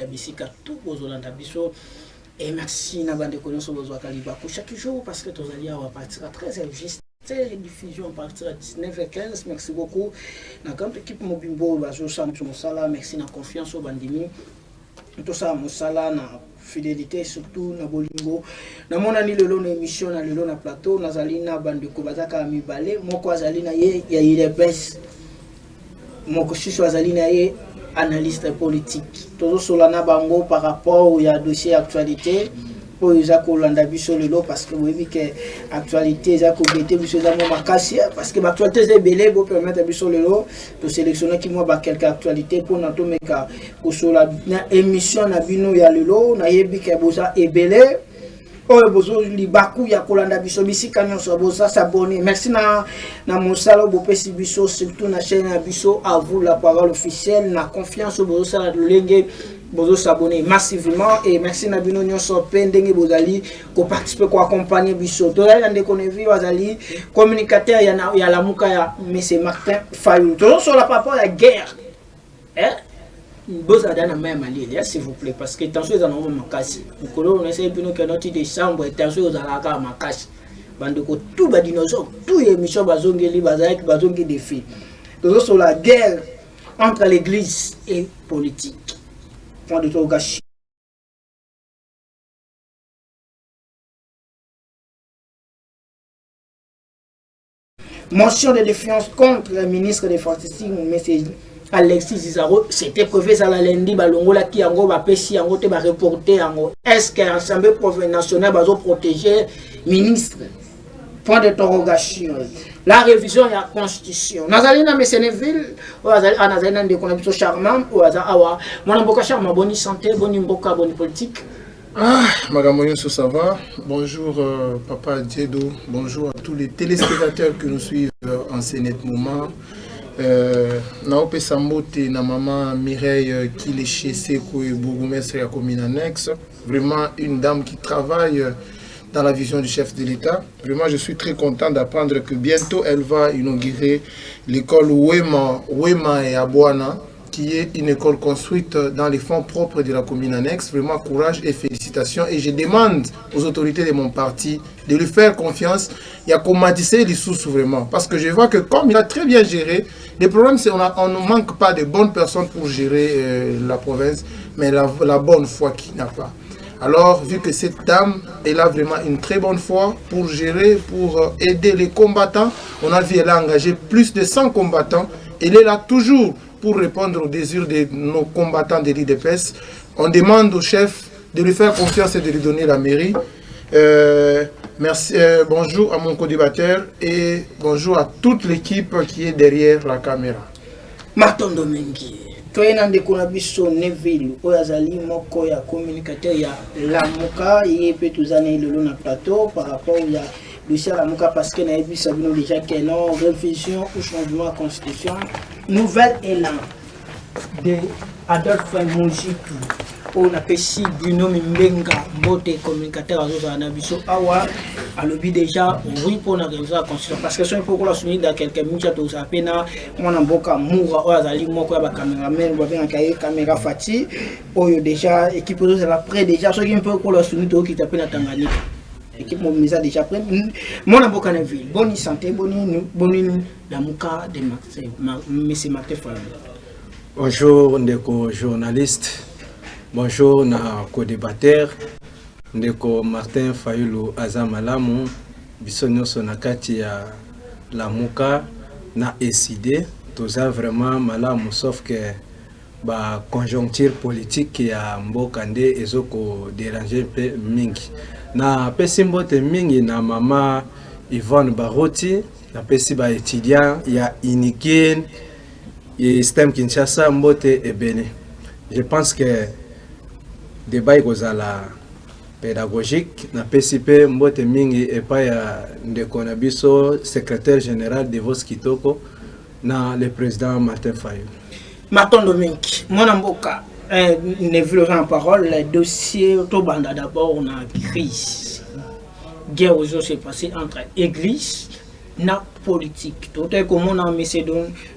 bisika tout bozolanda biso et merci na bande connaissance bozwa kaliba chaque jour parce que tozali à partir à 13h juste diffusion à partir à 19h15. Merci beaucoup na grande équipe Mobimbo bazo sam mosala, merci na confiance au bandimi tout ça mosala na fidélité surtout na bolingo na mona ni lelo na émission na lelo na plateau nazali na bande ko bazaka mibale moko azali na ye ya ile best moko sisi azali na ye analyste politique toujours solana bango par rapport à dossier actualité pour les akolanda biso lelo parce que vous voyez que actualité za ko bete biso za mo makasi parce que l'actualité c'est belé pour permettre biso lelo de sélectionner qui moi ba quelques actualités pour na to meka ko sola na émission na bino ya lelo na yebi ke boza ebelé oyo bozo libaku ya kolanda biso bisika nyonso boza s'abonner merci na mosala bopesi biso surtout na chaîne ya biso à vous la parole officielle na confiance bozo sala lolenge bozo s'abonner massivement et merci na bino nyonso pendenge bozali ko participer ko accompagner biso to ya ndeko nevi wazali communicateur ya la muka ya monsieur Martin Fayulu to so la papa ya guerre Boza dana même allié, s'il vous plaît, parce que tension est en haut makasi. On essaie de nous que notre décembre, tension est à la makasi. Bandeko tout ba dinosaure, tout émission bazongeli bazaki bazongi défi. Donc sur la guerre entre l'église et politique. Point de interrogation. Motion de défiance contre le ministre des Forces, M. Alexis Zizaro, c'était prévu à la lundi, balongola qui ango va pêcher, ango te va reporter ango. Est-ce que l'Assemblée nationale va protéger ministre? Point d'interrogation. La révision de la Constitution. Nazalina Messeneville, ou Nazalina de Connexion Charmant, ou Azawa, mon mboka charmant, bonne santé, bonne mboka, bonne politique. Ah, Madame Moyoso, ça va? Bonjour, Papa Diedo. Bonjour à tous les téléspectateurs que nous suivent en ce net moment. Naope Sambote, na maman Mireille qui est chez Seko et Bourgmestre à commune annexe. Vraiment une dame qui travaille dans la vision du chef de l'État. Vraiment, je suis très content d'apprendre que bientôt elle va inaugurer l'école Wema et Abouana, qui est une école construite dans les fonds propres de la commune annexe. Vraiment, courage et félicitations. Et je demande aux autorités de mon parti de lui faire confiance et à commatisser les sous vraiment. Parce que je vois que comme il a très bien géré, le problème c'est qu'on ne manque pas de bonnes personnes pour gérer la province, mais la bonne foi qu'il n'a pas. Alors, vu que cette dame, elle a vraiment une très bonne foi pour gérer, pour aider les combattants, on a vu qu'elle a engagé plus de 100 combattants. Elle est là toujours pour répondre aux désirs de nos combattants de l'IDPS. On demande au chef de lui faire confiance et de lui donner la mairie. Merci, bonjour à mon co-débatteur et bonjour à toute l'équipe qui est derrière la caméra. Martin Domengi, toi en ndeko na biso Neville, oyo azali moko ya communicateur ya Lamuka, et peut tous années le long plateau par rapport à dossier Lamuka parce que na ebi sabino déjà que non révision ou changement de la constitution, nouvel élan de Adolphe Mounjiku. On a fait si Bruno Mbenga, mbote communicateur à Nabiso Awa, à l'objet déjà, oui, pour la révision de la constitution. Parce que si on peut la souligner dans quelques minutes, tout ça, peine, mon amboka moura, ou azali, mon quoi, caméraman, ou bien un caméra fati, ou déjà, équipe de la près déjà, ce qui est un peu pour la souligner, qui t'appelle à Tanganyika. Équipe mobilisée déjà près. Mon amboka na ville, bonne santé, bonne la mouka de M. Martin Fayulu. Bonjour, ndeko journaliste. Bonjour, na co-débatteur. Ndeko Martin Fayulu Azamalamu. Bisonyo sonakati ya Lamuka na ECD. Toza vraiment malamu sauf que ba conjoncture politique ya mbokande ezoko déranger pe mingi. Na pesi mbote mingi na mama Yvonne Baroti. Na pesi ba étudiant ya Inikin. Et système Kinshasa mbote ebene. Je pense que débat kozala pédagogique na PCP mbote mingi et pas ya ndeko na biso secrétaire général de Vos Kitoko na le président Martin Fayulu. Martin Domengi, mon amboka ne veut en parole le dossier to banda d'abord on a crise. Guerre aux s'est passé entre église na politique. Tout est comme on a mis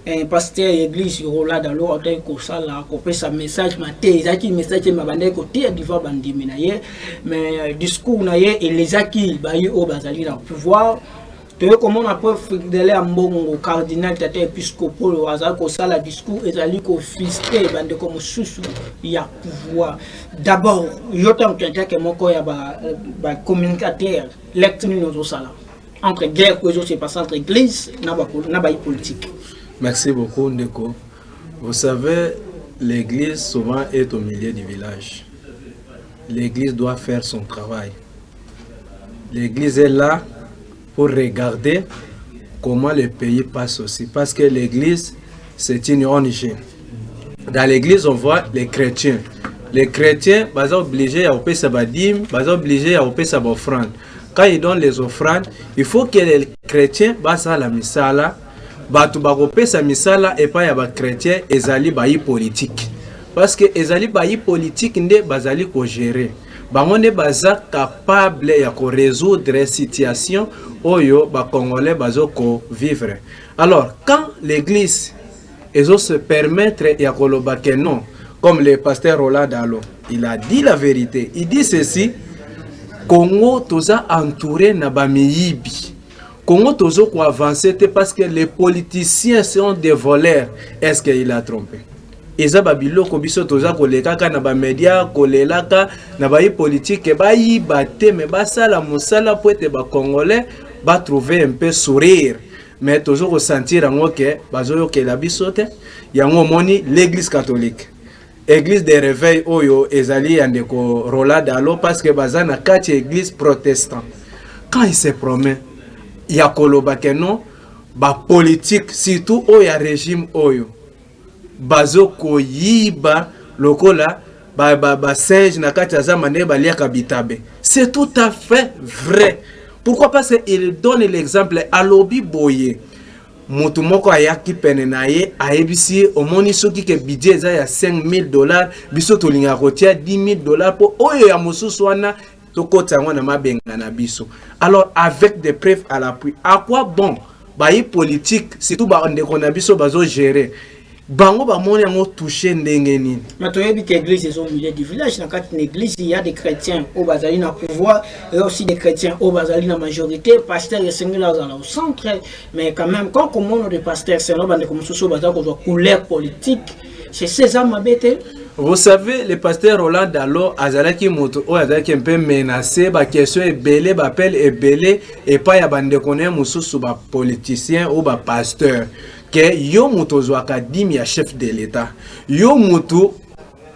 un pasteur église Roland Dalo autant que ça là copier sa message maté zaki message ma bande côté diva bandi minaye mais discours naye et les aki ba yo bazali na pouvoir. Tout comme on a pas fidèle à mbongo cardinal tata épiscopal au hasard que ça la discours et zali ko fisté bande comme sous il y a pouvoir. D'abord yo tant que mon ko ya ba communicateur lecteur nous ça là. Entre guerre que se passe entre église et politique. Merci beaucoup, Ndeko. Vous savez, l'église souvent est au milieu du village. L'église doit faire son travail. L'église est là pour regarder comment le pays passe aussi. Parce que l'église, c'est une ONG. Dans l'église, on voit les chrétiens. Les chrétiens, ils sont obligés à payer sa dîme, ils sont obligés à payer sa offrande. Quand ils donnent les offrandes, il faut que les chrétiens bassent la misala, batu bagope sa misala et pas les chrétiens ezali bayi politique. Parce que ezali bayi politique nde bazali ko gérer. Bangonde baza capable ya ko résoudre situation oyo ba congolais bazo ko vivre. Alors quand l'église ezo se permettre ya koloba que non, comme le pasteur Roland Dalo, il a dit la vérité. Il dit ceci. Congo toza entouré na bamiyibi. Congo tozo ko avancer parce que les politiciens sont des voleurs. Est-ce qu'il a trompé? Eza babilo ko biso toza ko lekaka na ba média ko lelaka na ba politique ba yi baté mais ba sala musala pour être ba congolais ba trouver un peu sourire. Mais tozo ko sentir ngo ke bazo ke la bisote yango moni l'église catholique. Église des réveils oyo ezali andeko Roland Dalo parce que bazana kati église protestant. Quand il se promet ya koloba ke non ba politique surtout oya régime oyo bazo ko yiba lokola ba singe na kati azamane baliaka bitabe. C'est tout à fait vrai. Pourquoi? Parce qu'il donne l'exemple à Lobi Boye. Mutu moko ayaki pene na ye ayebisi omoni soki ke budget eza ya $5,000 biso tolinga kotia $10,000 po oyo ya mosusu wana tokota yango na mabenga na biso. Alors avec des preuves à l'appui, à quoi bon bayi politique surtout ba ndeko na biso bazo gérer bango ba moni yango toucher ndenge nini. Mais tu as vu que l'église est au milieu du village. Dans l'église, il y a des chrétiens au Bazali na pouvoir et aussi des chrétiens au Bazali na majorité. Pasteur et seigneur au centre. Mais quand même, quand on a des pasteurs, c'est là comme sous Bazali qu'on doit couleur politique. C'est César Mabete. Vous savez, le pasteur Roland Dalo, Azalaki Moto, Azalaki un peu menacé, ba question est belé, ba appel est belé, et pas ya bande connaît moussou ba politicien ou ba pasteur. Que yo muto zwaka dimi ya chef de l'État. Yo muto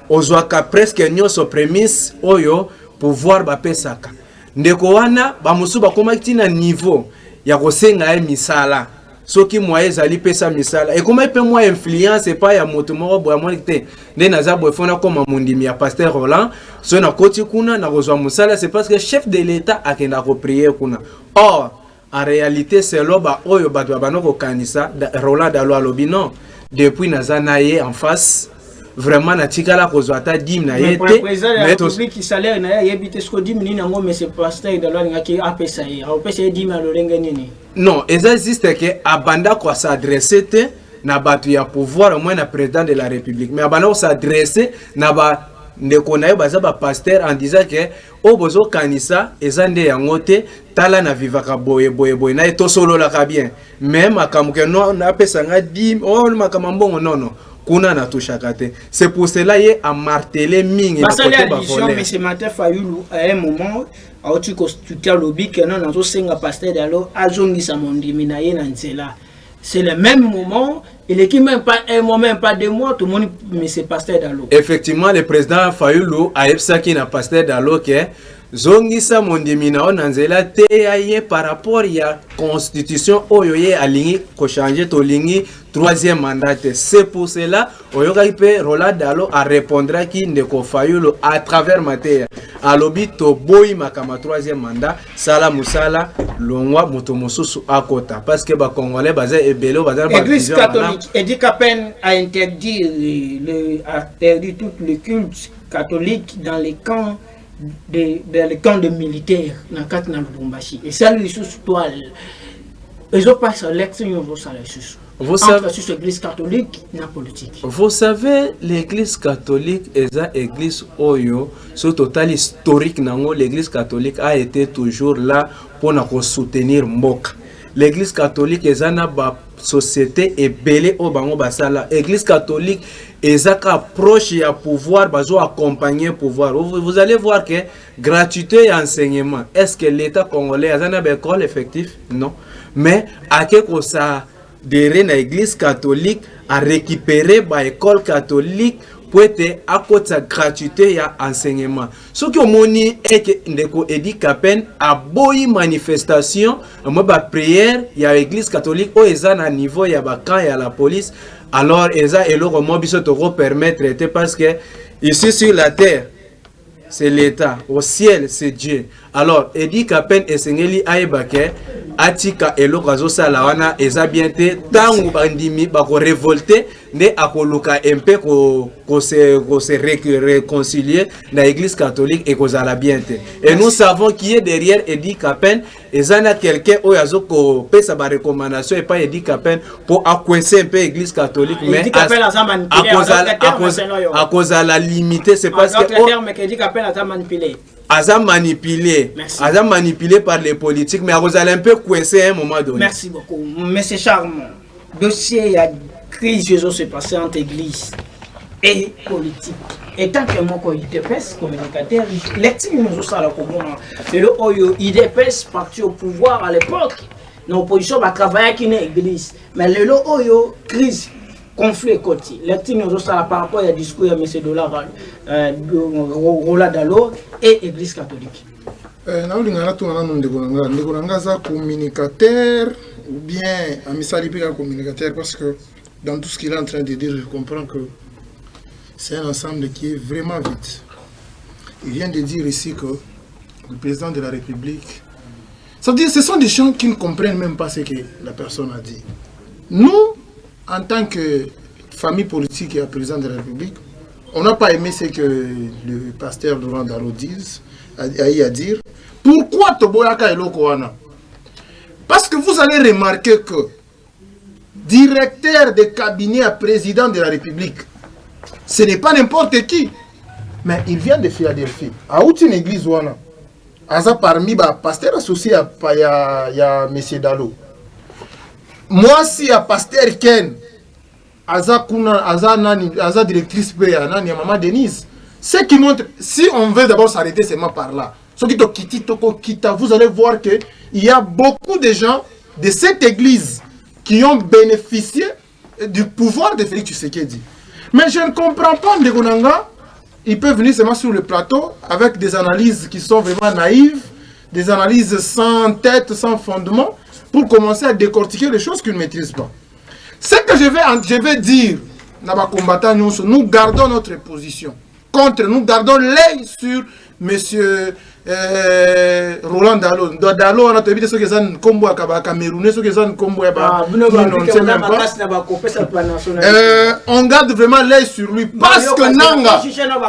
ozwaka presque nyonso prémisse oyo pouvoir ba pesaka. Ndeko wana ba musu ba komaki na niveau ya kosenga misala. Soki moye ezali pesa misala. Et comment peut moi influence et pas ya muto moko boya monite. Nde naza boye fona comme mondimi ya pasteur Roland, so na koti kuna na kozwa musala, c'est parce que chef de l'État akenda ko prier kuna. Or en réalité, c'est l'oba oyo batwa banoko kanisa Roland Dalo alobi non. Depuis nazanaye en face, vraiment na tikala kozwata dim na yete. Mais tout qui salaire na yebite sko dim ni nango mais c'est pasteur Dalo ngaki apesa ye. Apesa dim alolenga nini? Non, ça existe que abanda ko s'adresser te na batu ya pouvoir au moins na président de la République. Mais abanda ko s'adresser na ba ndeko na yo baza ba pasteur en disant que o bozo kanisa ezande yango te tala na vivaka boye na to solo la ka bien même akamuke no na pesa nga dim o makamambongo non kuna na touchaka te. C'est pour cela yé a martelé mingi na côté ba voler. Mais ce matin Fayulu à un moment a tu constitué lobby que non na zo senga pasteur Dalo azongisa mondimi na ye na nzela. C'est le même moment, il est qui même pas un mois, même pas 2 mois, tout le monde, mais c'est pasteur Dalo. Effectivement, le président Fayulu a eu na pasteur Dalo que zongisa mondimina onanzela te aye par rapport ya constitution oyoye alingi ko changer to lingi 3e mandat. C'est pour cela oyoka ipe Roland Dalo a répondra ki ndeko Fayulu à travers mateya alobi to boy makama 3e mandat sala musala longwa moto mosusu akota parce que ba congolais baza ebelo baza ba Église catholique et qu'à peine a interdit tout le culte catholique dans les camps de militaires dans Lubumbashi. Et ça lui sous toile ils ont pas lecture niveau ça vous savez sur l'église catholique et la politique. Vous savez, l'église catholique est une église oyo, sur total historique nango, l'église catholique a été toujours là pour nous soutenir Mboka. L'église catholique est une société et belé au bango basala. L'église catholique est une approche à pouvoir, bazo accompagner pouvoir. Vous allez voir que gratuité et enseignement. Est-ce que l'État congolais a une école effective? Non. Mais à quel point ça de l'église catholique à récupérer l'école catholique pour être à côté de gratuité et enseignement. Ce qui est que ndeko Edi Kapen a beau manifestation, moi prière, il y a l'église catholique où ils à niveau il y a camp il y a la police. Alors ils a elo comment biso to permettre parce que ici sur la terre c'est l'État, au ciel c'est Dieu. Alors Edi Kapen esengeli aibake atika elo kazo sala wana eza bien te tangu bandimi ba ko révolter ne akoluka un peu ko se réconcilier na église catholique et kozala bien te. Et nous savons qui est derrière Edi Kapen ezana quelqu'un o yazo ko pesa ba recommandation et pas Edi Kapen pour accoincer un peu église catholique mais à cause de la limiter c'est parce que Edi Kapen a manipulé. Aza manipulé par les politiques, mais vous allez un peu coincé à un moment donné. Merci beaucoup. Monsieur Charmant, dossier, il y a crise qui se passe entre église et politique. Et tant que moi, quand IDPS, communicateur, l'estime nous ça le IDPS parti au pouvoir à l'époque, l'opposition va travailler qui n'est église. Mais le Oyo, crise. Conflit côté. L'estime nous ça par rapport au discours de M. Dollar, Roland Dalo et l'église catholique. Communicateur ou bien un communicateur parce que dans tout ce qu'il est en train de dire, je comprends que c'est un ensemble qui est vraiment vite. Il vient de dire ici que le président de la République, ça veut dire que ce sont des gens qui ne comprennent même pas ce que la personne a dit. Nous, en tant que famille politique et président de la République, on n'a pas aimé ce que le pasteur Laurent Dalo a à dire. Pourquoi Toboyaka et Lokoana? Parce que vous allez remarquer que directeur de cabinet à président de la République, ce n'est pas n'importe qui, mais il vient de Philadelphie. À où une église ouana? Aza parmi les pasteurs associés à M. Dalo. Moi, si à pasteur Ken, Aza directrice PA, Maman Denise, ce qui montre, si on veut d'abord s'arrêter seulement par là, vous allez voir qu'il y a beaucoup de gens de cette église qui ont bénéficié du pouvoir de Félix Tshisekedi. Mais je ne comprends pas, Ndegonanga, ils peuvent venir seulement sur le plateau avec des analyses qui sont vraiment naïves, des analyses sans tête, sans fondement, pour commencer à décortiquer les choses qu'ils ne maîtrisent pas. Ce que je vais dire, nous gardons notre position. Nous gardons l'œil sur M. Roland Dalo. Dalo, on a vu ce que c'est un combo à Camerounais, ce que c'est un combo à on garde vraiment l'œil sur lui. Parce que Nanga,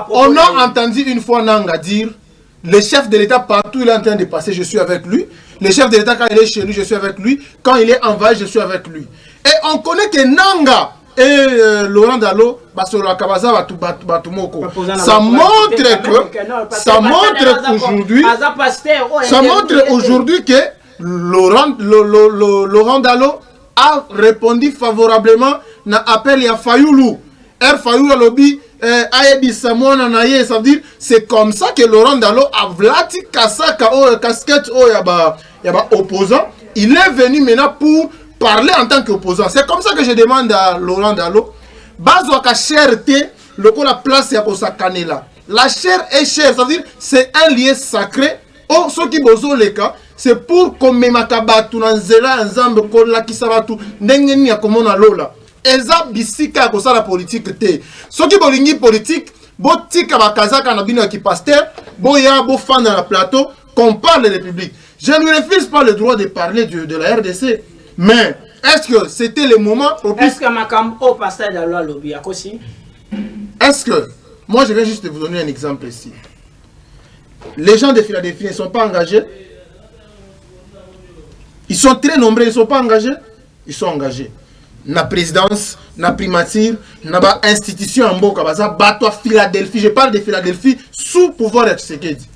on a entendu une fois Nanga dire, le chef de l'État partout il est en train de passer, je suis avec lui. Le chef de l'État quand il est chez lui, je suis avec lui. Quand il est envahi, je suis avec lui. Et on connaît que Nanga et Laurent Dalo, ça montre aujourd'hui que Laurent Dalo a répondu favorablement à l'appel à Fayoulou. Fayoulou lobby ça veut dire c'est comme ça que Laurent Dalo a vlati casquette opposant. Il est venu maintenant pour parler en tant qu'opposant. C'est comme ça que je demande à Laurent Dalo Bazoaka cherté le coup la place à Kosakanela. La chair est chère, ça veut dire c'est un lien sacré. Oh, ce qui bozo les cas, c'est pour qu'on me makabatu nanzela ensemble qu'on la kisabatu n'engeni ya komona lola. Eza bisika ko la politique te. Ce qui bolingi politique, botika bakazaka na bino ki pasteur, boya bo fan dans le plateau, qu'on parle de la République. Je ne refuse pas le droit de parler de la RDC, mais est-ce que c'était le moment propice? Est-ce que Makam au pasteur de la loi lobby aussi? Est-ce que, moi je vais juste vous donner un exemple ici. Les gens de Philadelphie ne sont pas engagés. Ils sont très nombreux, ils ne sont pas engagés. Ils sont engagés. Na présidence, na primature, na ba institution en Boka, bato à Philadelphie. Je parle de Philadelphie sous pouvoir de Tshisekedi.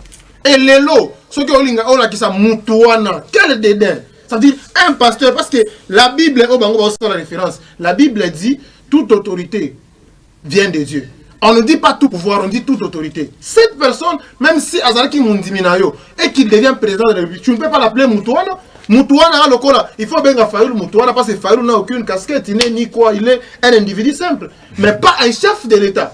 Et les lots, ceux qui ont qui sont Moutouana, quel dédain. Ça veut dire un pasteur, parce que la Bible, la référence, la Bible dit toute autorité vient de Dieu. On ne dit pas tout pouvoir, on dit toute autorité. Cette personne, même si Azaraki Mundiminayo et qu'il devient président de la République, tu ne peux pas l'appeler Moutouana. Moutouana, il faut bien faire Moutouana parce que Fayoulou n'a aucune casquette, il n'est ni quoi, il est un individu simple. Mais pas un chef de l'État.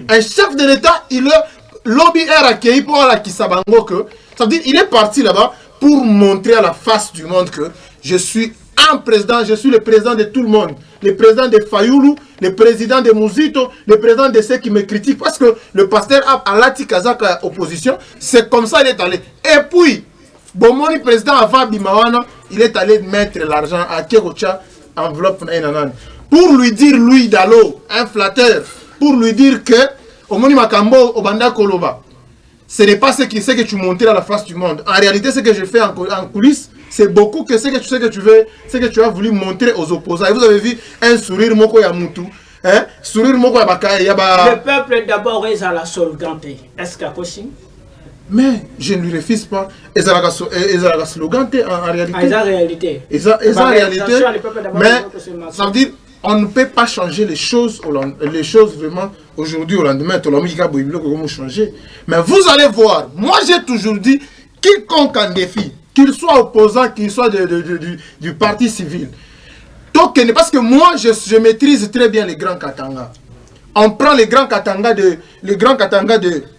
Un chef de l'État, il est lobby accueilli pour la Kisabango que. Ça veut dire il est parti là-bas pour montrer à la face du monde que je suis un président, je suis le président de tout le monde. Le président de Fayoulou, le président de Mouzito, le président de ceux qui me critiquent. Parce que le pasteur a Lati Kazaka opposition, c'est comme ça qu'il est allé. Et puis, Bomoni président avant Bimawana, il est allé mettre l'argent à Kerocha, enveloppe Nainanan. Pour lui dire, lui, Dalo, un flatteur, pour lui dire que, Omoni Makambo, Obanda Koloba, ce n'est pas ce que tu montres à la face du monde. En réalité, ce que je fais en coulisses, c'est beaucoup que ce que tu as voulu montrer aux opposants. Et vous avez vu un sourire moko ya mutu, hein? Sourire moko ya baka ya ba. Le peuple d'abord est à la sauvegarder. Est-ce qu'il y a possible? Mais je ne lui refuse pas. Ils ont la slogan en réalité. Ils ont réalité. Ils ont réalité. Mais ça veut dire on ne peut pas changer les choses vraiment aujourd'hui au lendemain. Mais vous allez voir. Moi j'ai toujours dit quiconque en défi, qu'il soit opposant, qu'il soit du parti civil. Donc, parce que moi je maîtrise très bien les grands Katanga. On prend les grands Katanga de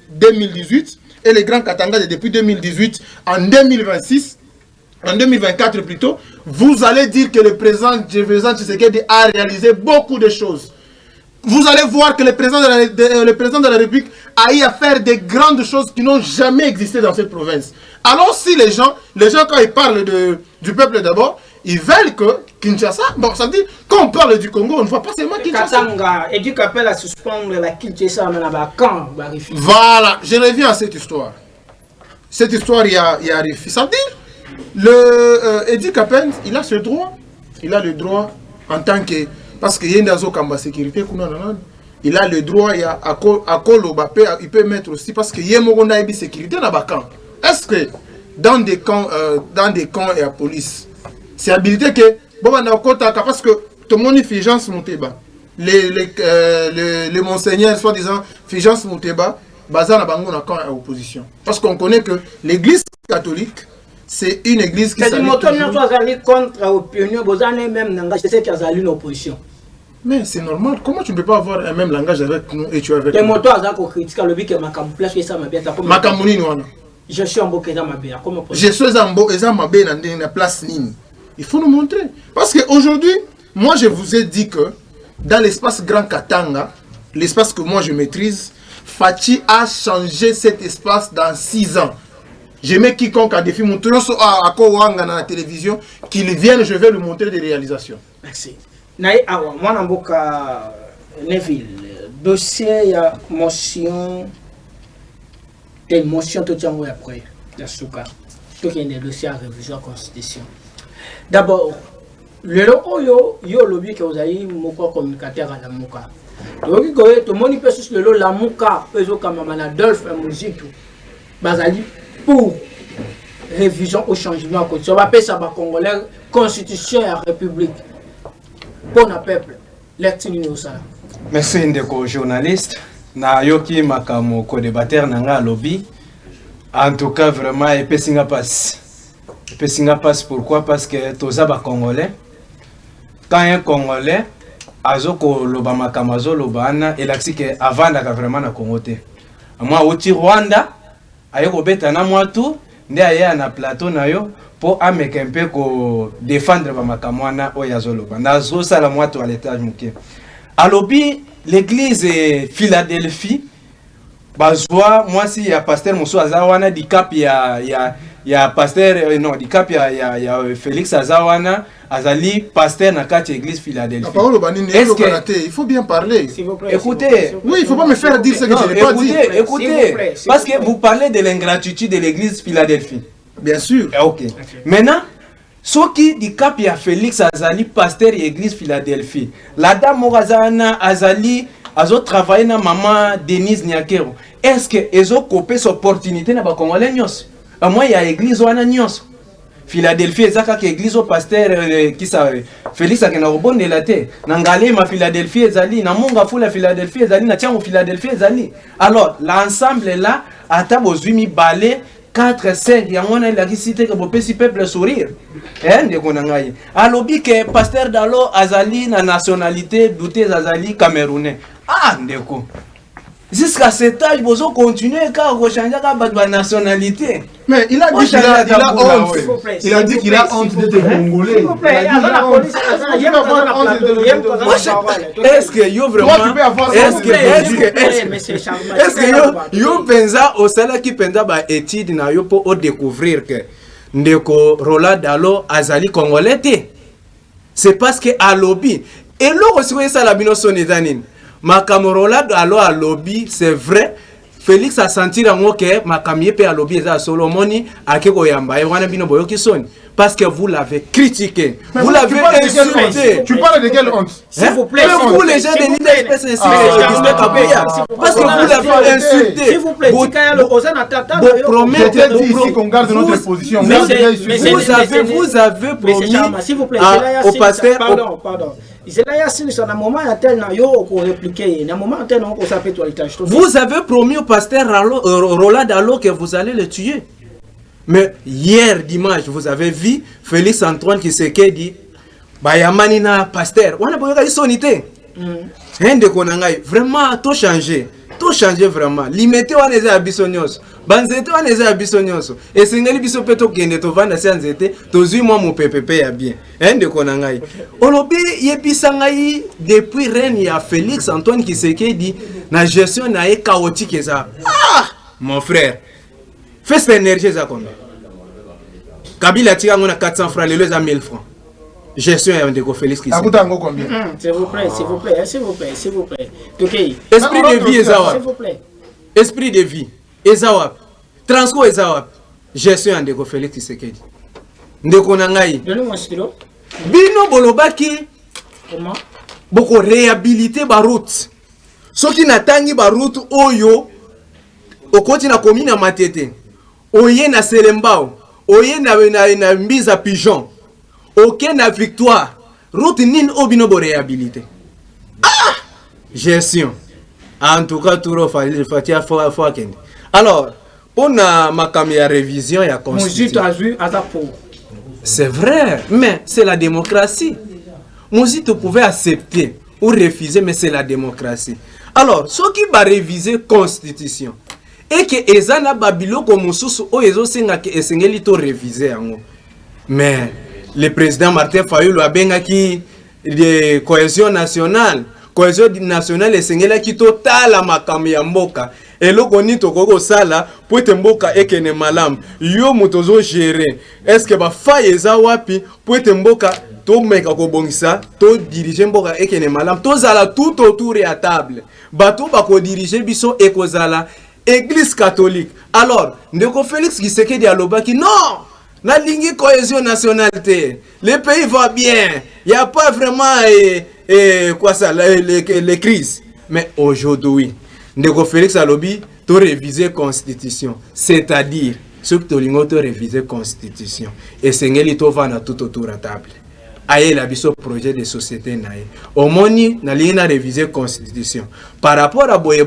2018. Et les grands Katanga depuis 2018, en 2026, en 2024 plutôt, vous allez dire que le président Tshisekedi a réalisé beaucoup de choses. Vous allez voir que le président de la République a eu à faire des grandes choses qui n'ont jamais existé dans cette province. Alors si les gens quand ils parlent du peuple d'abord, ils veulent que Kinshasa, bon ça veut dire quand on parle du Congo, on ne voit pas seulement Kinshasa. Katanga, et du qu'appelle à suspendre la Kinshasa, quand voilà, je reviens à cette histoire. Cette histoire, il y a Rifi. Ça veut dire, Edi Kapen, il a ce droit. Il a le droit en tant que. Parce qu'il y a une Kamba sécurité, il a le droit, il y a Akolo, il peut mettre aussi, parce qu'il y a une sécurité dans les camps. Est-ce que dans des camps et la police, c'est habilité que, parce que tout le monde est Figence Mouteba, les monseigneurs, soi-disant, Figence Mouteba, Bazar Nabango n'a qu'en opposition. Parce qu'on connaît que l'église catholique, c'est une église qui s'allie contre l'opinion, même c'est qui a une opposition. Mais c'est normal. Comment tu ne peux pas avoir un même langage avec nous et tu es avec nous? Je suis en Bokeza Mabé. Je suis en Bokeza Mabé dans la place Nini. Il faut nous montrer. Parce qu'aujourd'hui, moi je vous ai dit que dans l'espace Grand Katanga, l'espace que moi je maîtrise, Fachi a changé cet espace dans 6 ans. Je mets quiconque a défi mon à Kowanga dans la télévision, qu'il vienne, je vais lui montrer des réalisations. Merci. Naï Awa, moi Namboka Neville, dossier, il y a motion, et motion tout le temps après, la souka. Tout qui est des dossiers à révision de la Constitution. D'abord, le lobby que vous avez, mon communicateur à la Mouka. Donc, tout le monde peut se dire la Mouka, comme Adolphe Mouzito, Bazali, pour révision au changement. On va appeler ça la Congolais, Constitution et la République. Pour le peuple, lecture ça. Merci ndeko journaliste. Na yoki makamo co-débatteur nanga lobby. En tout cas vraiment epesinga passe. Epesinga passe pourquoi? Parce que toza ba Congolais. Quand un Congolais azoko loba makamazo lobana elaxi que avant da vraiment na Congo te. Moi oti Rwanda ayoko beta na mwatu nde aya na plateau na yo pour ameka un peu ko défendre ba makamwana oyazoloba. Na zo sala mwatu à l'étage muke. Alobi l'église Philadelphie bazwa moi si ya pasteur Muso azawana di cap ya pasteur non di cap ya Félix azawana azali pasteur na kati église Philadelphie. Est-ce que il faut bien parler. Écoutez, oui, il faut pas me faire dire ce que je n'ai pas dit. Écoutez, parce que vous parlez de l'ingratitude de l'église Philadelphie. Bien sûr. OK. Maintenant, soki di cap ya Félix azali pasteur ya église Philadelphie la dame Morazana azali azo travailler na maman Denise Nyakero est-ce que ezo copé cette opportunité na ba congolais nyos à moi ya église wana nyos Philadelphie ezaka ke église au pasteur qui sa Félix akena robonde la te na ngale ma Philadelphie ezali na monga fula Philadelphie ezali na tiango Philadelphie ezali alors l'ensemble là ata bozwi balé 4 5 yango na la cité que bopesi peuple sourire ndeko na ngai alobi ke pasteur Dalo azali na nationalité douté azali camerounais ndeko jusqu'à cet âge vous continuez car vous changez la nationalité. Mais il a dit qu'il a honte. Il a dit qu'il a honte d'être congolais. Est-ce que yo vraiment est-ce que yo pensa au sala qui pensa ba étude na yo pour découvrir que ndeko Roland Dalo azali congolais te. C'est parce que à lobby et l'autre c'est ça la binoso nedanine. Ma Roland Dalo à lobby, c'est vrai. Félix a senti que ma camie à lobby à Solomoni à Kekoyamba et wana bino boyo kisoni parce que vous l'avez critiqué, vous l'avez insulté. Tu parles de quelle honte? S'il vous plaît, vous les gens de l'INSPC parce que vous l'avez insulté. S'il vous plaît, vous promettez ici qu'on garde notre position. Vous avez promis au pasteur. Pardon. Vous avez promis au pasteur Roland Dalo que vous allez le tuer. Mais hier dimanche, vous avez vu Félix Antoine qui s'est dit Bayamani na pasteur. On a besoin de sonité. Vraiment, tout changé. Tout changé vraiment. Limité on les abissonios. Banzete on les abissonios. Et c'est ngeli biso peto kende to vanda sanzete to zui moi mon PPP ya bien. De konangai. Olobi yebisa ngai depuis reine ya Félix Antoine qui s'est dit na gestion na chaotique ça. Mon frère. Fais cette énergie ça combien? Kabila tira ngona 400 francs les à 1000 francs. Gestion de Félix qui combien? S'il vous plaît. Esprit de vie Ezawap. S'il vous plaît. Esprit de vie Ezawap. Transco Ezawap. Gestion de Félix qui s'est dit. Ndeko nangai. Donnez-moi un stylo. Bino bolobaki. Comment? Boko réhabiliter ba route. Soki natangi ba route oyo okoti na commune Matete. Oye na Selembao. Oye na Mbiza Pigeon. Ok na victoire. Route nin obino bo réhabilité. Gestion. En tout cas, tout fatia fois kendi. Alors, on a ma caméra révision et à constitution. C'est vrai, mais c'est la démocratie. Mouzito pouvait accepter ou refuser, mais c'est la démocratie. Alors, ce qui va réviser constitution et que ezana babilo comme sous o ezo senga que esengeli to réviser yango. Mais le président Martin Fayulu a bengaki de cohésion nationale. Cohésion nationale esengela ki totala makambo ya mboka. Eloko ni tokoko sala po ete mboka ekene malamu. Yo motozo gérer. Est-ce que ba faille eza wapi po ete mboka to meka ko bongisa to diriger mboka ekene malamu. To zala tout autour ya table. Bato ba ko diriger biso ekozala Église catholique. Alors, ndeko Félix Tshisekedi alobaki non. La ligne cohésion nationalité. Le pays va bien. Il n'y a pas vraiment quoi ça, les crises. Mais aujourd'hui, Ndeko Félix Alobi, tu réviser la constitution. C'est-à-dire, ce que tu as réviser la constitution. Et c'est ce que va tout autour de la table. Aïe la biso projet de société naïe. Au moni na liena réviser constitution. Par rapport à boye.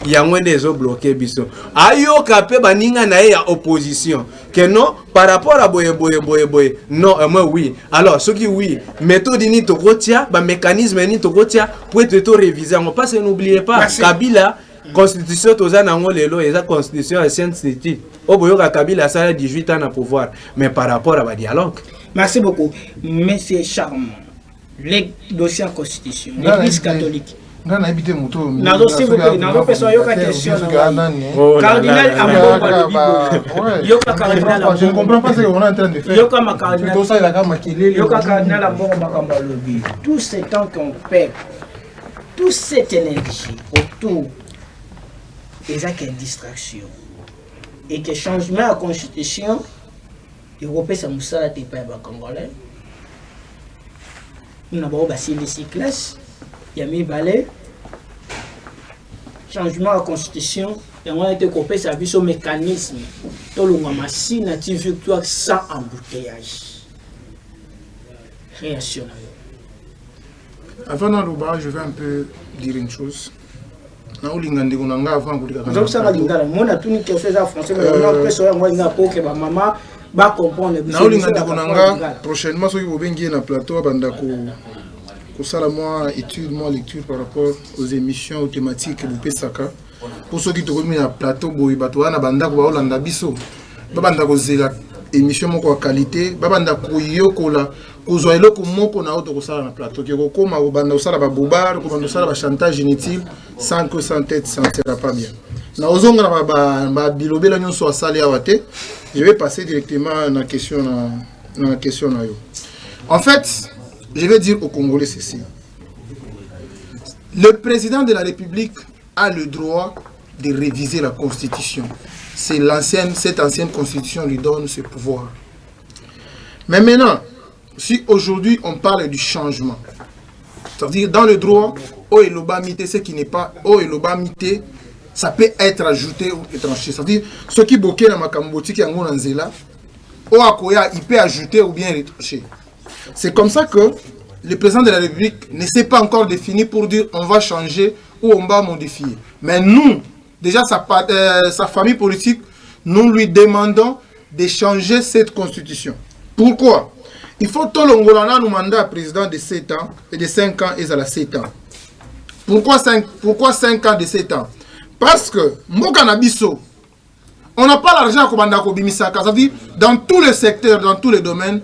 Yangwe des autres bloqués biso. Ayo kapé baninga naïe à opposition. Que non par rapport à boye. Non moi oui. Alors ce qui oui méthode ni tokotia ba mécanisme ni tokotia pour être réviser. On pas n'oubliez pas. Merci. Kabila constitution tozana ngo lelo eza constitution ancienne city. Oboyoka Kabila ça 18 ans à pouvoir. Mais par rapport à ba dialogue. Merci beaucoup. Monsieur Charmant, les dossiers en constitution, l'église catholique. Cardinal je ne comprends pas ce qu'on est en train de faire. Tout ce temps qu'on perd, toute cette énergie autour, c'est une distraction. Et que changement à la constitution, ekopesa mosala te epai ya bacongolais na bango basilisi classe ya mibale changement ya constitution yango wana ete kopesa biso mécanisme tolongwa masine ati victoire sans embouteillage réaction na yo. Avant d'Alouba, je vais un peu dire une chose. Avant de prochainement, ceux qui vont venir dans le plateau, étude, lecture par rapport aux émissions, aux thématiques que vous pouvez savoir. Pour ceux qui sont venus dans le plateau, vous pouvez émission de qualité, babanda koyokola kozwa eloko moko na auto kosala na plateau ke kokoma banda osala ba bobar ko banda osala ba chantage inutile sans que sans tête ça ne sera pas bien. Na ozonga na ba bilobela nyonso asali awate. Je vais passer directement à la question na yo. En fait, je vais dire aux Congolais ceci. Le président de la République a le droit de réviser la Constitution. C'est cette ancienne constitution lui donne ce pouvoir. Mais maintenant, si aujourd'hui on parle du changement, c'est-à-dire dans le droit, Oelobamité, ce qui n'est pas Oelobamité, ça peut être ajouté ou étranger. C'est-à-dire, ce qui bloquait dans ma Kamboti qui est en Nzela, Oakoya, il peut ajouter ou bien retrancher. C'est comme ça que le président de la République ne s'est pas encore défini pour dire on va changer ou on va modifier. Mais nous, déjà, sa famille politique, nous lui demandons de changer cette constitution. Pourquoi? Il faut que l'Ongolana nous mandat président de 7 ans et de 5 ans et à 7 ans. Pourquoi 5 ans de 7 ans? Parce que, on n'a pas l'argent à Kobimisaka. Ça veut dire, dans tous les secteurs, dans tous les domaines,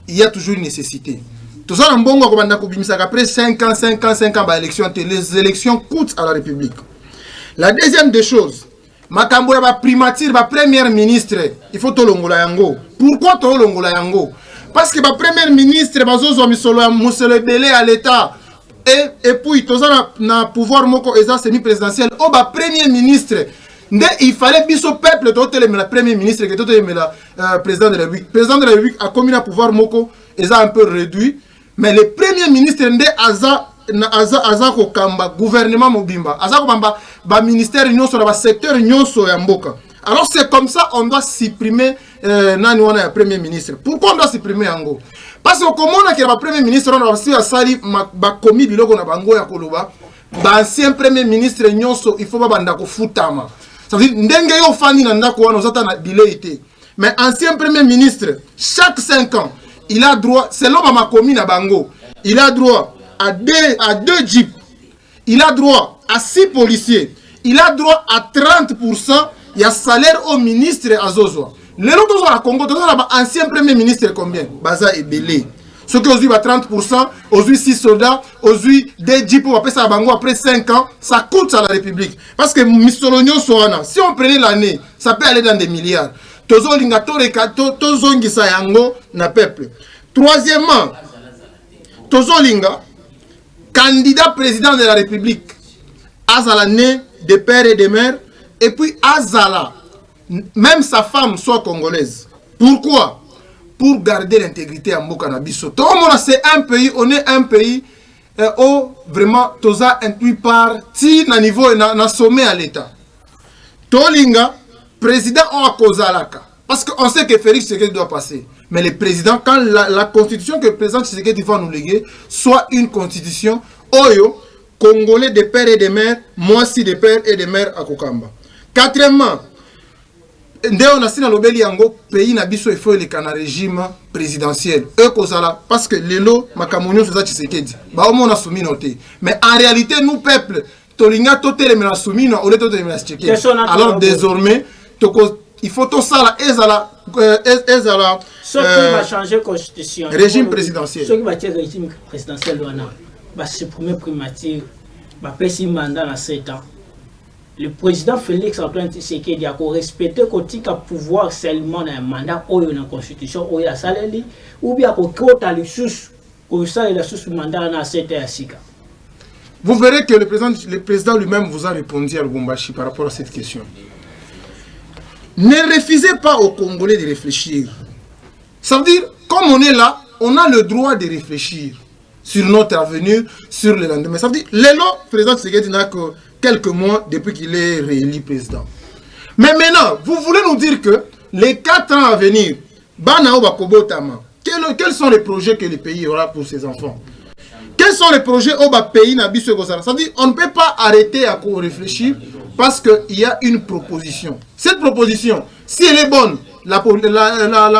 il y a toujours une nécessité. Tout ça, après 5 ans, les élections coûtent à la République. La deuxième des choses, Makambo ya primature, premier ministre, il faut tolongola yango. Pourquoi tolongola yango? Parce que premier ministre, bazozo misolo musolo belé à l'état et puis tout ça na pouvoir moko eza semi-présidentiel. Oh premier ministre, il fallait biso peuple totelé mais la premier ministre que totelé mais la président de la République. Président de la République a commis un pouvoir moko eza un peu réduit, mais le premier ministre ndé aza ko kamba gouvernement mobimba aza ko bamba ba ministère nyonso na ba secteur nyonso ya mboka. Alors c'est comme ça on doit supprimer nani wana ya premier ministre. Pourquoi on doit supprimer yango? Parce que comme on a que ba premier ministre on va si asali ba komi biloko na bango ya koloba ba ancien premier ministre nyonso il faut ba banda ko futama. Ça veut dire ndenge yo fani na ndako wana ozata na delay té. Mais ancien premier ministre chaque 5 ans il a droit selon ma komi na bango il a droit à deux jeeps, il a droit à 6 policiers, il a droit à 30%, il y a salaire au ministre à Zozo. Les autres à Congo, ancien premier ministre combien? Baza et Belé. Ceux qui ont eu 30%, ont eu 6 soldats, ont eu des jeeps pour ça après 5 ans, ça coûte à la République. Parce que Missologno Soana, si on prenait l'année, ça peut aller dans des milliards. Tozo Lingato Rekato, Tozo Ngisayango, na peuple. Troisièmement, Tozo Linga, candidat président de la République, Azala né de père et de mère, et puis Azala, même sa femme soit congolaise. Pourquoi? Pour garder l'intégrité à Mokanabiso. Tout le monde, c'est un pays, on est un pays où vraiment Toza inclus par ti na niveau et na sommet à l'État. Tolinga, président on a Kozalaka. Parce qu'on sait que Félix Tshisekedi doit passer. Mais le président, quand la constitution que le président Tshisekedi va nous léguer, soit une constitution, Oyo, Congolais de père et de mère, moi aussi de père et de mère à Kokamba. Quatrièmement, on a signé l'obéli yango, pays nabiso il faut le régime présidentiel. Parce que l'élo, Makamounio, c'est ça Tshisekedi. Bah, au moins on a soumis noté. Mais en réalité, nous, peuple, Tolinga, Totel, mais la soumis, on est Totel, mais la Tshisekedi. Alors désormais, il faut tout ça, Ezala. Ce qui va changer la constitution. Régime présidentiel. Ce qui va changer le régime présidentiel, va supprimer primature, va passer mandat dans 7 ans. Le président Félix Antoine Tshisekedi a respecté le pouvoir seulement dans un mandat ou dans la constitution ou la salle ou bien qu'on a le sous mandat dans 7 ans. Vous verrez que le président lui-même vous a répondu à Lubumbashi par rapport à cette question. Ne refusez pas aux Congolais de réfléchir. Ça veut dire, comme on est là, on a le droit de réfléchir sur notre avenir, sur le lendemain. Ça veut dire, le président Tshisekedi n'a que quelques mois depuis qu'il est réélu président. Mais maintenant, vous voulez nous dire que les 4 ans à venir, quels sont les projets que le pays aura pour ses enfants? Quels sont les projets au pays n'a ça veut dire on ne peut pas arrêter à réfléchir parce qu'il y a une proposition. Cette proposition, si elle est bonne, la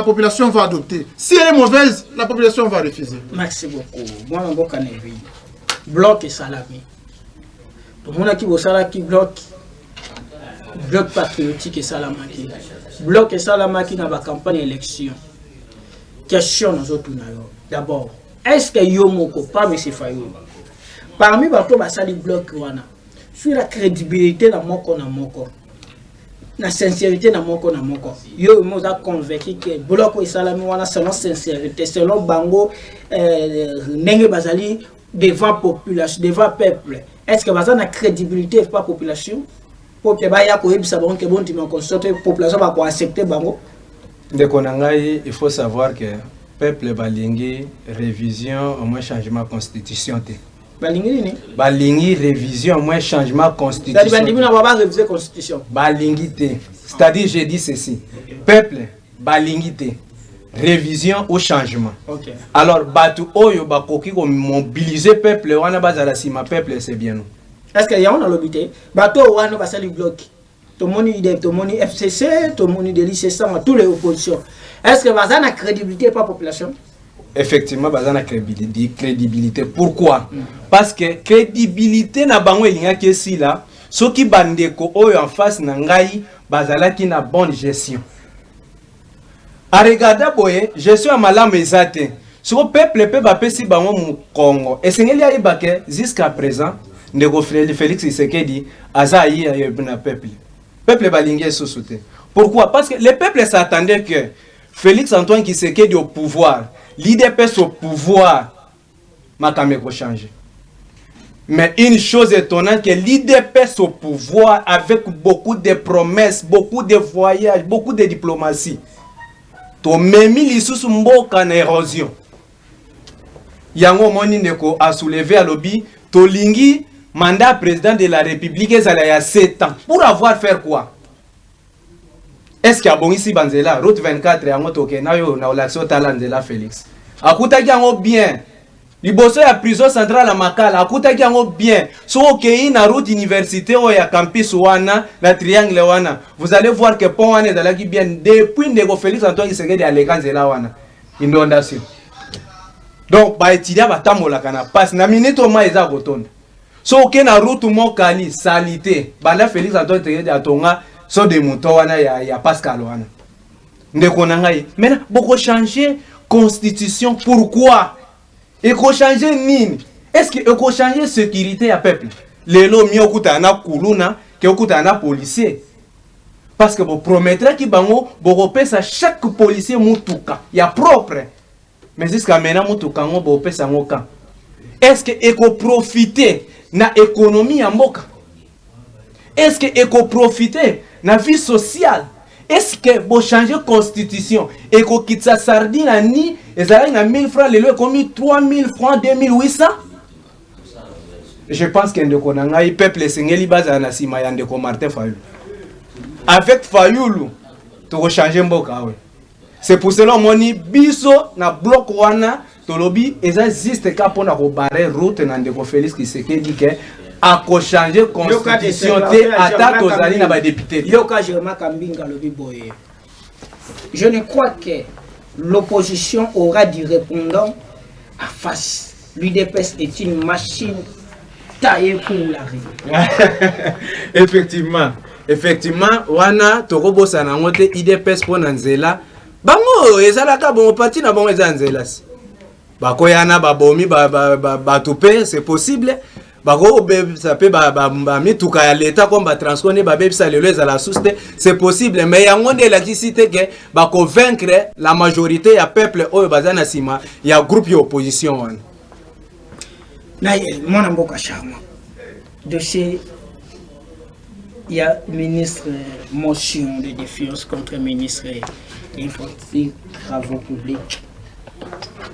population va adopter. Si elle est mauvaise, la population va refuser. Merci beaucoup. Moi, je suis bloc et salami. Tout le monde qui est bloc patriotique et salamaki. Bloc et salamaki dans la campagne élection. Question aux autres. D'abord, est-ce que Yomoko, pas M. Fayou, parmi les blocs, sur la crédibilité de Moko na Moko, la sincérité de Moko na Moko, yo a convaincu que bloc et salami wana selon sincérité, selon Bango, Nenge Bazali devant population, devant peuple. Est-ce que Bazali a crédibilité pas population? Pour que Baya Koyib Sabon que bon dimanche consulter population va accepter Bango. De Konangai, il faut savoir que peuple balingi révision au moins changement constitution te. Balingi ni? Balingi révision au moins changement constitution. Balingi n'a pas révisé constitution. Balingi te. C'est-à-dire j'ai dit ceci. Peuple balingi te. Révision au changement. Okay. Alors batu oyo bakoki ko mobiliser peuple wana bazala sima peuple c'est bien nous. Est-ce qu'il y a un lobité? Bateau wana basali bloc. Tout le monde FCC, tout le monde de l'ICC, toutes les oppositions. Est-ce que Bazan a crédibilité par la population? Effectivement, Bazan a crédibilité. Pourquoi? Parce que crédibilité na bango elinga kesi là, ceux qui bandeko oyo en face nangai bazala qui na bonne gestion. A regarder boye, gestion à malamu ezate. Sur peuple pe ba pesi bango mu Congo. Et sengeli ya ibake jusqu'à présent, ndeko Félix Tshisekedi azayi na peuple. Peuple balingé sous-souté. Pourquoi? Parce que le peuple s'attendait que Félix Antoine Tshisekedi au pouvoir, l'IDPS au pouvoir, Makameko changer. Mais une chose étonnante, que l'IDPS au pouvoir avec beaucoup de promesses, beaucoup de voyages, beaucoup de diplomatie. To memi lisusu mboka na érosion. Yango moni neko a soulevé à lobby, to lingi mandat président de la République il y a 7 ans. Pour avoir fait quoi? Est-ce qu'il y a bon ici Banzela, route 24 yango toke na yo na olaxo talanzela Félix. Akutaki yango bien. Liboso ya prison centrale à Makala, akutaki yango bien. So okei na route université o ya campus wana, na triangle wana. Vous allez voir que pont wana ezalaki bien depuis ndeko Félix Antoine Tshisekedi alekanzela wana. Inondation. Donc ba étudiant batamola kana passe na minute au moins eza kotonda. So ok na route mokali salité banda Félix Antoine Tshisekedi atonga so de moto wana ya Pascal wana ndeko na ngai maintenant boko changer constitution pourquoi et ko changer nini est-ce que ko changer sécurité ya peuple lelo mi okuta na kuluna ke okuta na policier parce que bo promettra ki bango boko pesa chaque policier mutuka ya propre mais jusqu'à maintenant mutuka ngo bo pesa ngoka est-ce que eko profiter na économie en mboka? Est-ce que eko profiter na vie sociale? Est-ce que bo changer constitution eko kitsa sardine ni ezala na 1000 francs lelo komi 3000 francs 2800? Je pense que ndeko na ngai peuple sengeli baza na sima ya ndeko Martin Fayulu. Avec Fayulu to changer mboka we. C'est pour cela moni biso na bloc wana tolobi eza existe ka pona ko barrer route na ndeko Félix Tshisekedi ke a ko changer constitution te ata tozali na ba député. Yoka Jerma Kambinga lobi boye. Je ne crois que l'opposition aura du répondant à face. L'UDPS est une machine taillée pour la rue. Effectivement, wana tokobo sana ngote UDPS pona nzela. Bango ezalaka bon parti na bon ezanzela. Bakoyana babomi batupe c'est possible. Bako ça peut mituka ya l'état comme ba transcone ba bebisa lelo ezala souste c'est possible mais yango nde la cité que ba convaincre la majorité ya peuple oyo bazana sima ya groupe ya opposition wana. Na mwana mboka chama dossier il y a ministre motion de défiance contre ministre des travaux publics.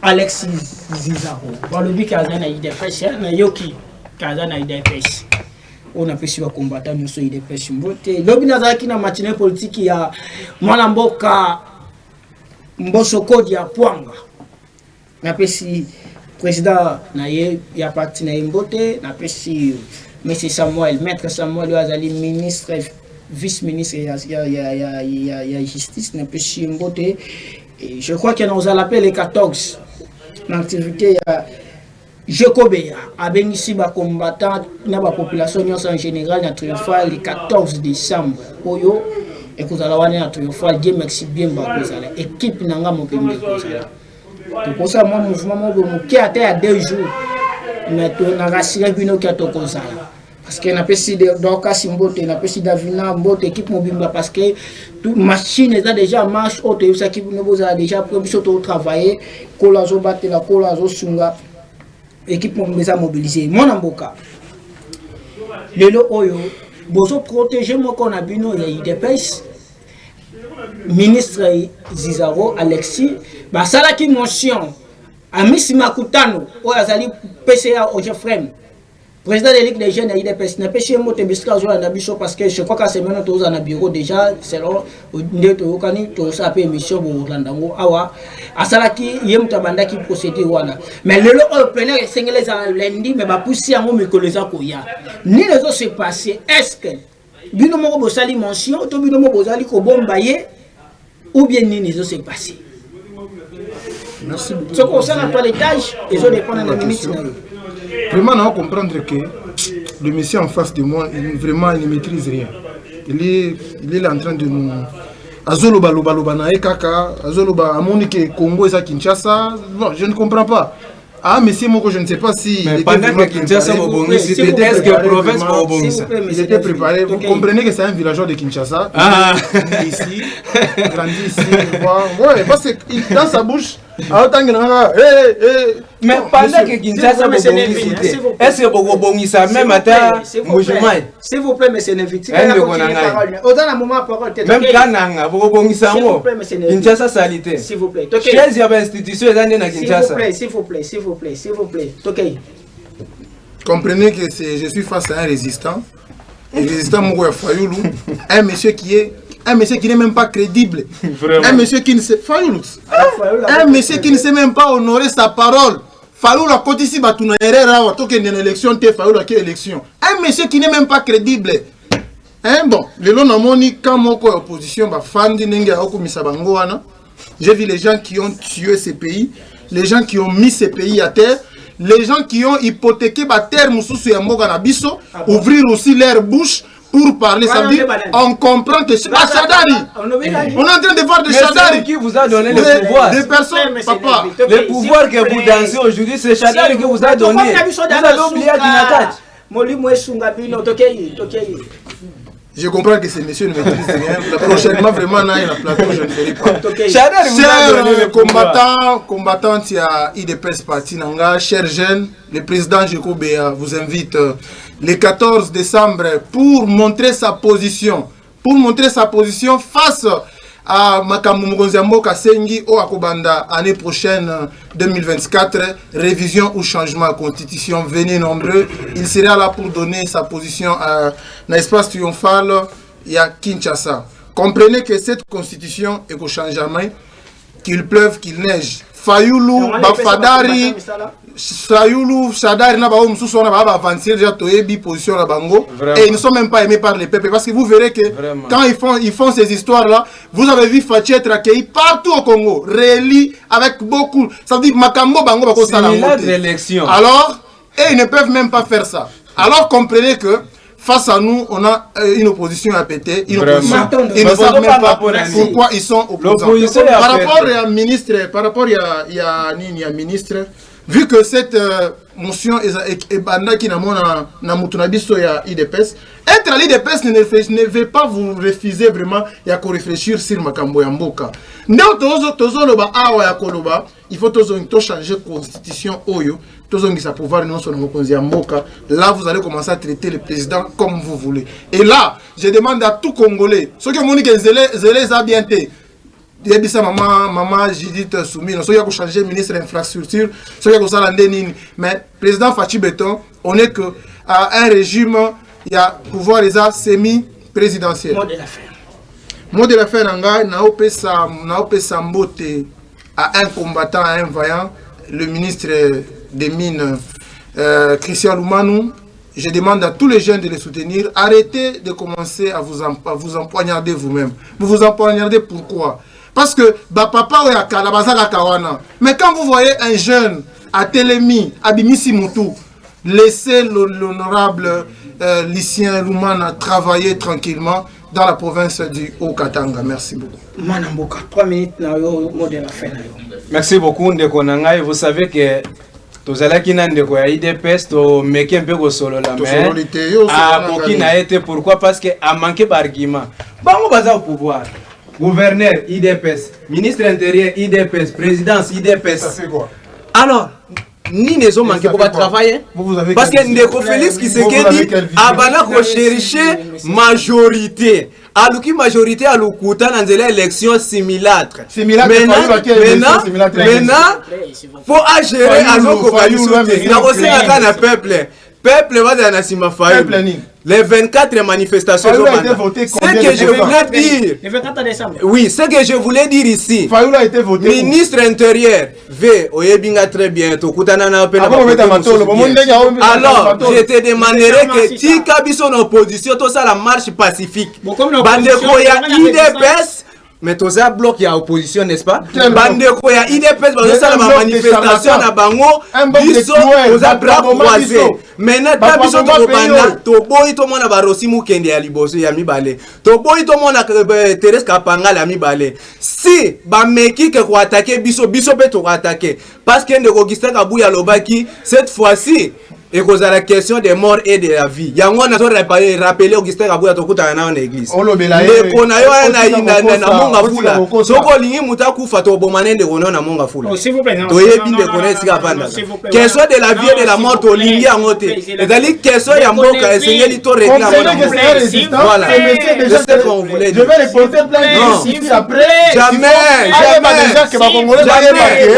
Alexis Zizaro. Dans le but Kazana IDPS, na yoki Kazana IDPS. On a pu suivre combattant nous sur IDPS mbote. Lobi nazaki na matinée politique ya mwana mboka Mbosoko dia Pwanga. Na pesi président na ye ya parti na mbote, na pesi Monsieur Samuel, maître Samuel Azali ministre vice-ministre ya justice na pesi mbote. Et je crois que nous allons l'appeler les 14. L'activité Jekobea, avec ici les combattants, la population en général, le 14 décembre. Et que vous allez voir notre triomphal, Dieu merci bien, l'équipe n'a pas mon pays. C'est pour ça que mon mouvement qui a été à 2 jours, mais on a rassuré que nous avons fait. Parce qu'il y a des Dorcas Simbote, il y a des Davina Mbote, équipe mobile, parce que toute machine est déjà en marche, autre équipe nous a déjà travaillé, Kolazo Batela, Kolazo Sunga, équipe mobile mobilisée. Mon amboka, le Oyo, Bozo protéger moi qu'on a bino, il y a eu des pêches. Ministre Zizaro, Alexis, bah ça là qui motion, Amis Makutano, Oyazali PCA Ojefrem. Président de la Ligue des jeunes, il n'a pas ché moté bistra zola na biso parce que je crois qu'à ce moment tous en bureau déjà selon ndeto okani to sa pe mission bo landango awa asalaki yem tabanda ki procéder wana mais le opener sengele za lundi mais ba poussi yango mikoleza ko ya ni les autres se passer est-ce que bino moko bo sali mention to bino moko zali ko bomba ye ou bien ni les autres se passer. Merci beaucoup. Ce qu'on sait dans toilettage et ça dépend de la minute. Vraiment, on va comprendre que le monsieur en face de moi, vraiment, il ne maîtrise rien. Il est en train de nous... Azoloba loba loba na ekaka, Azoloba Amonike Congo et Kinshasa. Non, je ne comprends pas. Ah, mais c'est moi que je ne sais pas si... Mais pendant que Kinshasa est-ce que province il était préparé. Vous comprenez que c'est un villageois de Kinshasa. Ah. Ici, grandi ici. Ouais, parce que dans sa bouche... Mais pendant que Kinshasa est-ce que vous bongisa même à Moujoumaï? S'il vous plaît, monsieur Neviti. Même Kananga, vous bongisa moi. Kinshasa salité. S'il vous plaît. Quelles y a institutions dans Kinshasa? S'il vous plaît. Comprenez que je suis face à un résistant. Un résistant Mouya Fayoulou. Un monsieur qui n'est même pas crédible. Vraiment. Un monsieur qui ne sait un monsieur qui ne sait même pas honorer sa parole. Fayoulou a côté ici batuna erreur to une élection te Fayoulou qui élection. Un monsieur qui n'est même pas crédible. Hein bon, le long namoni quand moko opposition ba fandi nenge akomisa bango wana. J'ai vu les gens qui ont tué ces pays, les gens qui ont mis ces pays à terre, les gens qui ont hypothéqué ba terre mususu ya mboka na biso, ouvrir aussi leur bouche pour parler, ça veut dire, on comprend que c'est Chadari. On est en train de voir de Chadari. Qui vous a donné le pouvoir? Des personnes, papa. Le pouvoir que vous dansez aujourd'hui, c'est Chadari qui vous a donné. Vous avez oublié Je comprends que ces messieurs ne maîtrisent rien. Prochainement, vraiment, dans le plateau, je ne ferai pas. Chers combattants, il y a IDPS Parti Nanga, chers jeunes, le président Jekobea vous invite le 14 décembre pour montrer sa position. Pour montrer sa position face à Makamou Mgonziambo Kasengi au Akobanda année prochaine 2024, révision ou changement de constitution. Venez nombreux, il sera là pour donner sa position à l'espace triomphal et à Kinshasa. Comprenez que cette constitution est au changement, qu'il pleuve, qu'il neige. Fayoulou, Bafadari, Fayoulou, Chadari, Nabaoum, Soussou, Nababa, avancer déjà Toyebi, position à Bango. Et ils ne sont même pas aimés par les peuples. Parce que vous verrez que quand ils font ces histoires-là, vous avez vu Fachi être accueilli partout au Congo, réélu avec beaucoup. Ça veut dire Makambo, Bango, Bako, Salambo. Alors, et ils ne peuvent même pas faire ça. Alors comprenez que face à nous, on a une opposition à péter. Une opposition. Ils ne savent même pas pourquoi ils sont opposants. Par rapport à ministre, vu que cette motion est banda qui n'a na mutunabiso ya IDPS, être à l'IDPS ne veut pas vous refuser vraiment ya ko réfléchir sur makambo ya mboka. Ndeo tozo loba awa ya koloba, il faut to changer constitution oyo, tozo ngisa pouvoir non sur mokonzi ya mboka. Là vous allez commencer à traiter le président comme vous voulez. Et là, je demande à tout Congolais, ceux qui monique zélé za bien té. Yebisa maman Judith Soumino, so yako changer ministre de l'infrastructure, so yako sala ndenini, mais président Fachi Beton, on est que à un régime il y a pouvoir les semi présidentiel. Mot de l'affaire. Mot de l'affaire nanga na opesa mbote à un combattant, à un vaillant, le ministre des Mines Christian Lumanou. Je demande à tous les jeunes de les soutenir. Arrêtez de commencer à vous empoignarder vous-même. Vous vous empoignardez pourquoi? Parce que papa ou ya kawana. Mais quand vous voyez un jeune à Télémi, à Bimisi Moutou, laissez l'honorable Lucien Lumana travailler tranquillement dans la province du Haut-Katanga. Merci beaucoup. Manamboka, 3 minutes na yo mot de l'affaire. Merci beaucoup Ndeko Nangai. Vous savez que tozalaki na ndeko ya IDPS to meke un peu ko solo la mais qui n'a été pourquoi parce que a manqué d'argument. Bango baza au pouvoir. Gouverneur IDPS, ministre intérieur IDPS, présidence IDPS. Ça fait quoi? Alors ni ne ont manqué pour travailler parce que Ndeko Félix Tshisekedi a bala ko chercher majorité. Aluki majorité à l'Ukuta dans les élections simulacres. Maintenant, faut gérer à l'Oko Kalisouté. Il y a aussi un peuple. Peuple va dans la Simafaï. Les 24 manifestations. Ce que je voulais dire. Le 24 décembre. Oui, ce que je voulais dire ici. Fayoulou a été voté. Ministre intérieur. Oyebinga très bien. Alors, je te demanderai que Tika biso en opposition, tout ça la marche pacifique. Bandeko ya IDPS. Mais tout ça bloc ya opposition, n'est-ce pas? Bandeko ya IDPS, ça la manifestation na bango. Biso, aux bras croisés. Maintenant, biso to banda, to boy to mona barosi mukende ya liboso ya mibale. To boy to mona Thérèse Kapanga la mibale. Si ba meki ke ko attaquer biso pe to attaquer parce que ndeko Augustin Kabuya lobaki cette fois-ci et cause à la question des morts et de la vie. Yango na to rappeler Augustin Kabuya to kuta na église. Le konayo na monga fula. Soko lingi mutakufa to bomane de kono na monga fula. S'il vous plaît. To yebi de connaître sika panda. Question de la vie et de la mort to lingi angote. Et dali question ya mboka esengeli to régler en voilà. C'est ce qu'on voulait dire. Je vais les porter plainte ici après. Jamais.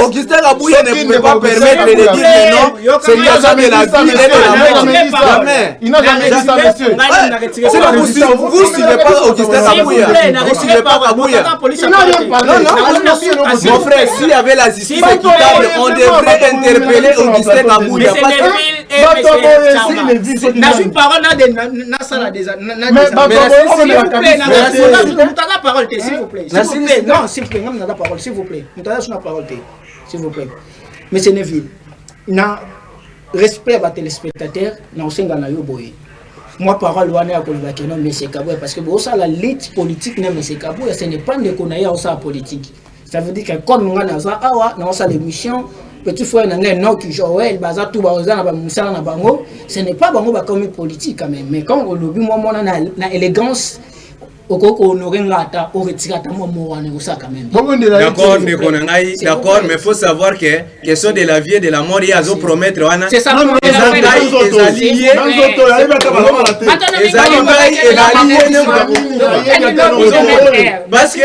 Augustin Kabuya ne pouvait pas permettre de dire que non. C'est question de la vie. Il n'a jamais dit ça, monsieur. C'est pas possible. Vous ne suivez pas Augustin Kabuya. Vous ne suivez pas Kabuya. Non. Mon frère, s'il y avait la justice équitable, on devrait interpeller Augustin Kabuya. S'il vous plaît. Mais c'est une ville. Respect à téléspectateurs, non c'est ngana yo boy. Moi parole wana ya kolibaki non mais c'est Kabuya parce que bon ça la lutte politique non mais c'est Kabuya, ce n'est pas de konaya au ça politique. Ça veut dire que comme ngana ça awa non ça l'émission petit frère nanga non qui Joël baza tout baza na ba musala na bango, ce n'est pas bango ba comme politique quand même mais quand on lobi moi na élégance D'accord, mais il faut savoir que question de la vie et de la mort, il y a à promettre. C'est ça, parce que